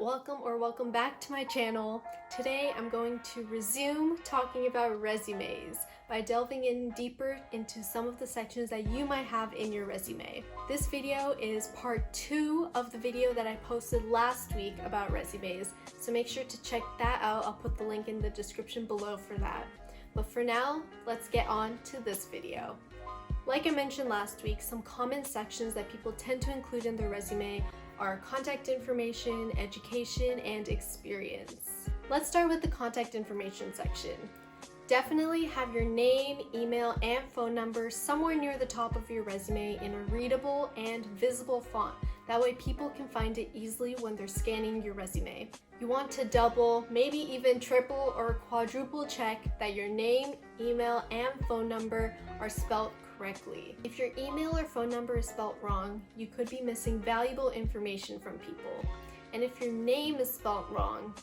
welcome back to my channel. Today I'm going to resume talking about resumes by delving in deeper into some of the sections that you might have in your resume. This video is part 2 of the video that I posted last week about resumes, so make sure to check that out. I'll put the link in the description below for that. But for now, let's get on to this video. Like I mentioned last week, some common sections that people tend to include in their resume are contact information, education, and experience. Let's start with the contact information section. Definitely have your name, email, and phone number somewhere near the top of your resume in a readable and visible font. That way people can find it easily when they're scanning your resume. You want to double, maybe even triple or quadruple check that your name, email, and phone number are spelled correctly. If your email or phone number is spelled wrong, you could be missing valuable information from people. And if your name is spelled wrong,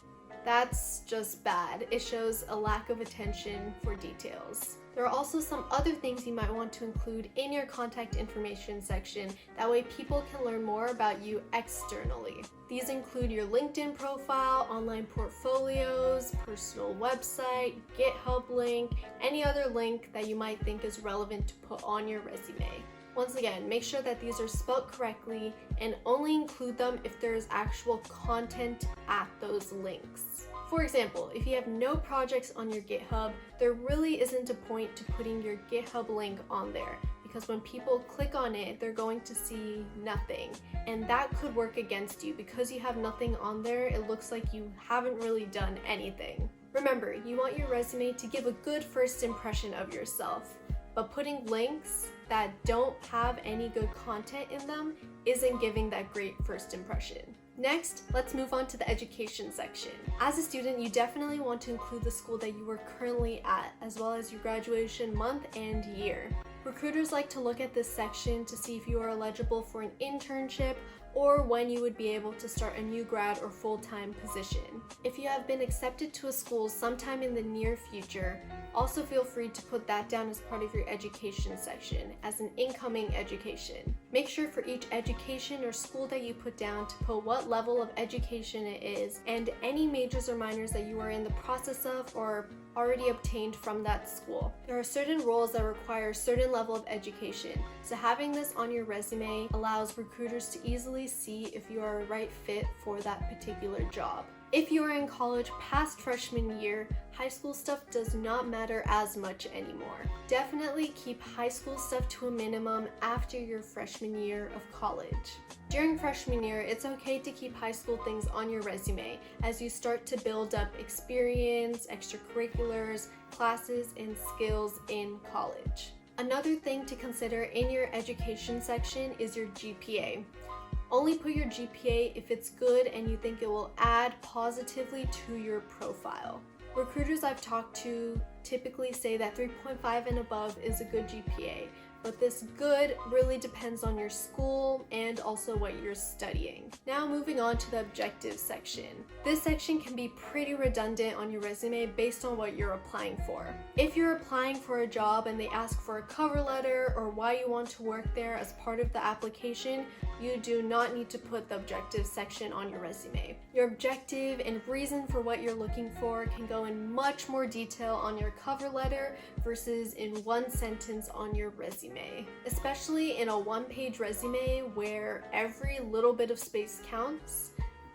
that's just bad. It shows a lack of attention for details. There are also some other things you might want to include in your contact information section. That way people can learn more about you externally. These include your LinkedIn profile, online portfolios, personal website, GitHub link, any other link that you might think is relevant to put on your resume. Once again, make sure that these are spelled correctly and only include them if there is actual content at those links. For example, if you have no projects on your GitHub, there really isn't a point to putting your GitHub link on there, because when people click on it, they're going to see nothing. And that could work against you. Because you have nothing on there, it looks like you haven't really done anything. Remember, you want your resume to give a good first impression of yourself, but putting links that don't have any good content in them isn't giving that great first impression. Next, let's move on to the education section. As a student, you definitely want to include the school that you are currently at, as well as your graduation month and year. Recruiters like to look at this section to see if you are eligible for an internship or when you would be able to start a new grad or full-time position. If you have been accepted to a school sometime in the near future, also feel free to put that down as part of your education section as an incoming education. Make sure for each education or school that you put down to put what level of education it is and any majors or minors that you are in the process of or already obtained from that school. There are certain roles that require a certain level of education, so having this on your resume allows recruiters to easily see if you are a right fit for that particular job. If you are in college past freshman year, high school stuff does not matter as much anymore. Definitely keep high school stuff to a minimum after your freshman year of college. During freshman year, it's okay to keep high school things on your resume as you start to build up experience, extracurriculars, classes, and skills in college. Another thing to consider in your education section is your GPA. Only put your GPA if it's good and you think it will add positively to your profile. Recruiters I've talked to typically say that 3.5 and above is a good GPA, but this good really depends on your school and also what you're studying. Now moving on to the objectives section. This section can be pretty redundant on your resume based on what you're applying for. If you're applying for a job and they ask for a cover letter or why you want to work there as part of the application, you do not need to put the objectives section on your resume. Your objective and reason for what you're looking for can go in much more detail on your cover letter versus in one sentence on your resume. Especially in a one-page resume where every little bit of space counts,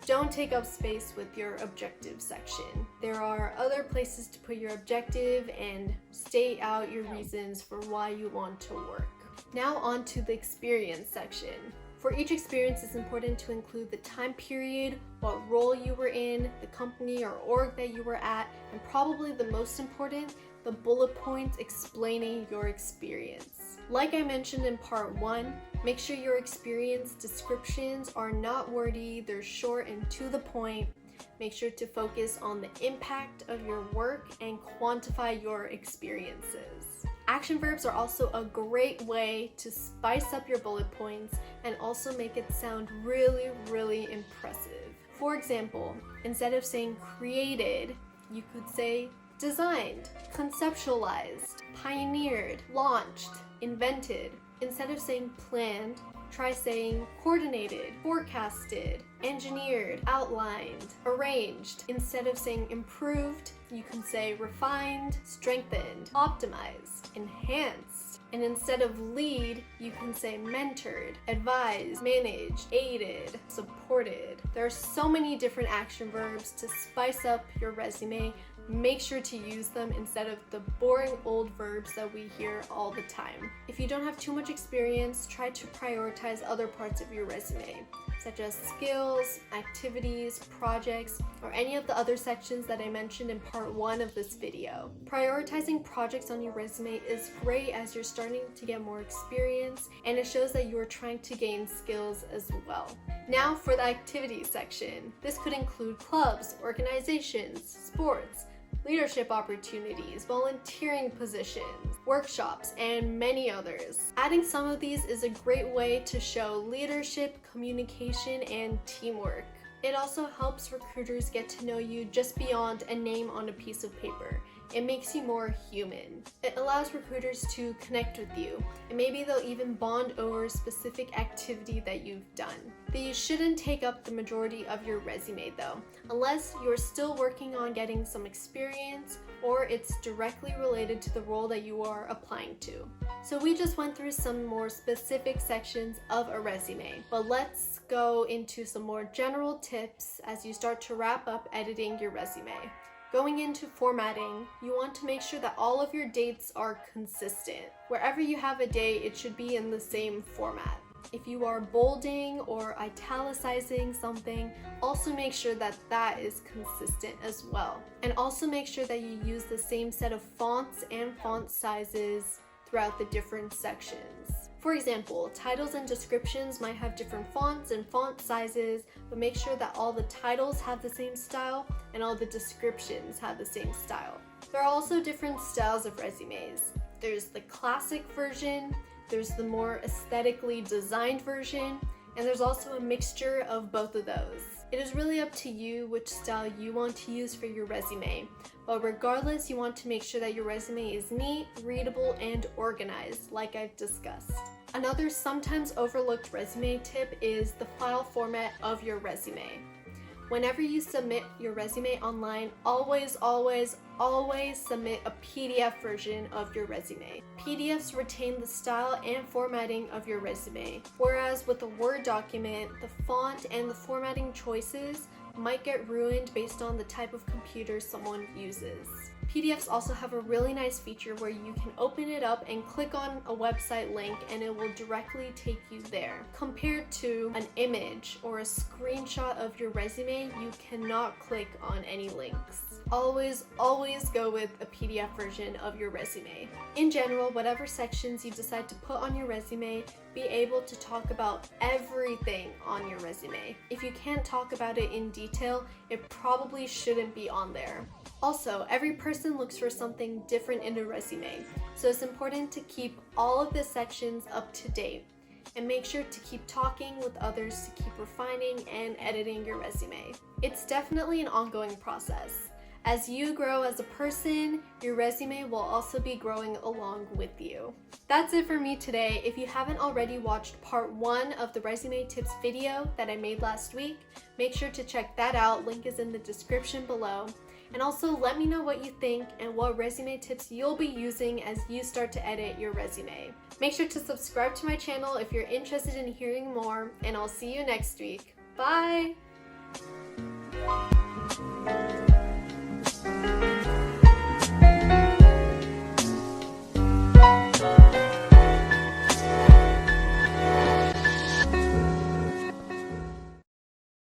don't take up space with your objective section. There are other places to put your objective and state out your reasons for why you want to work. Now on to the experience section. For each experience, it's important to include the time period, what role you were in, the company or org that you were at, and probably the most important, the bullet points explaining your experience. Like I mentioned in part 1, make sure your experience descriptions are not wordy, they're short and to the point. Make sure to focus on the impact of your work and quantify your experiences. Action verbs are also a great way to spice up your bullet points and also make it sound really, really impressive. For example, instead of saying created, you could say designed, conceptualized, pioneered, launched, invented. Instead of saying planned, Try saying coordinated, forecasted, engineered, outlined, arranged. Instead of saying improved, you can say refined, strengthened, optimized, enhanced. And instead of lead, you can say mentored, advised, managed, aided, supported. There are so many different action verbs to spice up your resume. Make sure to use them instead of the boring old verbs that we hear all the time. If you don't have too much experience, try to prioritize other parts of your resume, such as skills, activities, projects, or any of the other sections that I mentioned in part 1 of this video. Prioritizing projects on your resume is great as you're starting to get more experience, and it shows that you are trying to gain skills as well. Now for the activities section. This could include clubs, organizations, sports, leadership opportunities, volunteering positions, workshops, and many others. Adding some of these is a great way to show leadership, communication, and teamwork. It also helps recruiters get to know you just beyond a name on a piece of paper. It makes you more human. It allows recruiters to connect with you, and maybe they'll even bond over a specific activity that you've done. These shouldn't take up the majority of your resume though, unless you're still working on getting some experience or it's directly related to the role that you are applying to. So we just went through some more specific sections of a resume, but let's go into some more general tips as you start to wrap up editing your resume. Going into formatting, you want to make sure that all of your dates are consistent. Wherever you have a date, it should be in the same format. If you are bolding or italicizing something, also make sure that that is consistent as well. And also make sure that you use the same set of fonts and font sizes throughout the different sections. For example, titles and descriptions might have different fonts and font sizes, but make sure that all the titles have the same style and all the descriptions have the same style. There are also different styles of resumes. There's the classic version, there's the more aesthetically designed version, and there's also a mixture of both of those. It is really up to you which style you want to use for your resume, but regardless, you want to make sure that your resume is neat, readable, and organized, like I've discussed. Another sometimes overlooked resume tip is the file format of your resume. Whenever you submit your resume online, always submit a PDF version of your resume. PDFs retain the style and formatting of your resume, whereas with a Word document, the font and the formatting choices might get ruined based on the type of computer someone uses. PDFs also have a really nice feature where you can open it up and click on a website link and it will directly take you there. Compared to an image or a screenshot of your resume, you cannot click on any links. Always go with a PDF version of your resume. In general, whatever sections you decide to put on your resume, be able to talk about everything on your resume. If you can't talk about it in detail, it probably shouldn't be on there. Also, every person looks for something different in a resume, so it's important to keep all of the sections up to date and make sure to keep talking with others to keep refining and editing your resume. It's definitely an ongoing process. As you grow as a person, your resume will also be growing along with you. That's it for me today. If you haven't already watched part 1 of the resume tips video that I made last week, make sure to check that out. Link is in the description below. And also let me know what you think and what resume tips you'll be using as you start to edit your resume. Make sure to subscribe to my channel if you're interested in hearing more, and I'll see you next week. Bye!